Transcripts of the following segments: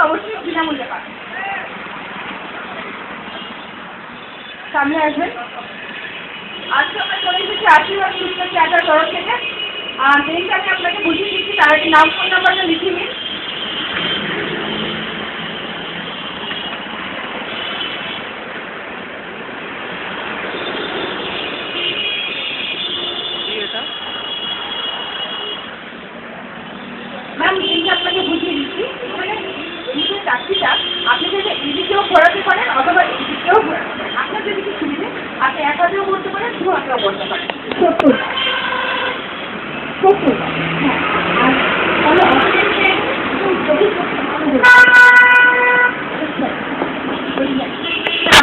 অবশ্যই বিনামূল্যে পাবেন। সামনে আসবেন। আজকে আমরা চলে এসেছি আশীর্বাদ ফুডস্টল প্ল্যাজার তরফ থেকে। যেটা আমি আপনাকে বুঝিয়ে দিচ্ছি, তার আগে নাম ফোন নাম্বারটা লিখে নিন। ম্যাম যেটা আপনাকে বুঝিয়ে দিচ্ছি, এখানে দ্বিতীয় চাকরিটা আপনি যদি এদিকেও ঘোরাতে পারেন অথবা এদিকেও ঘোরাতে পারেন। আপনার যদি কিছু সুবিধে, আপনি এক হাতেও করতে পারেন, দু হাতেও করতে পারেন। 70 70 হ্যাঁ।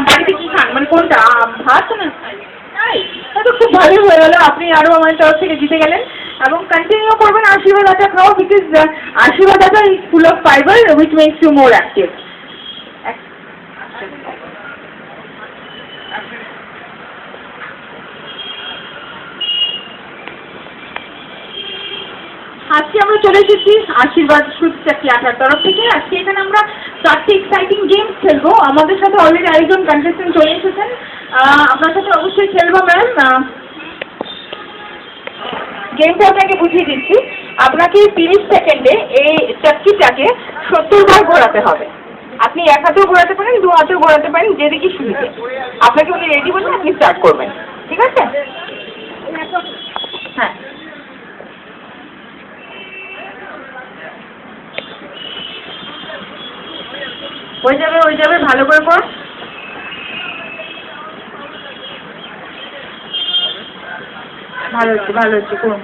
বাড়িতে কি খান, মানে কোনটা, ভাত না? তাই তো খুব ভালোই হয়ে গেল, আপনি আরও আমার তরফ থেকে জিতে গেলেন। এবং কন্টিনিউ করবেন আশীর্বাদ আটা খাও, because Aashirvaad atta is full of fibre which makes you more active. আজকে আমরা চলে এসেছি আশীর্বাদ ফুডস্টল প্ল্যাজার তরফ থেকে। আজকে এখানে আমরা 4টি এক্সাইটিং গেমস খেলবো। আমাদের সাথে অলরেডি আরেকজন কন্টেস্টেন্ট চলে এসেছেন, আপনার সাথে অবশ্যই খেলবো ম্যাম। গেমটা আপনাকে বুঝিয়ে দিচ্ছি। আপনাকে 30 সেকেন্ডে এই চক্কিটাকে 70 বার ঘোরাতে হবে। আপনি এক হাতেও ঘোরাতে পারেন, দু হাতেও ঘোরাতে পারেন, যেদিকে সুবিধে। আপনাকে উনি রেডি বললে আপনি স্টার্ট করবেন, ঠিক আছে? হ্যাঁ, হয়ে যাবে, ভালো করে কর। ভালো হচ্ছে করুন।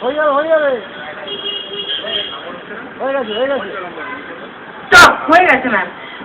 হয়ে যাবে, হয়ে গেছে। স্টপ, হয়ে গেছে ম্যাম।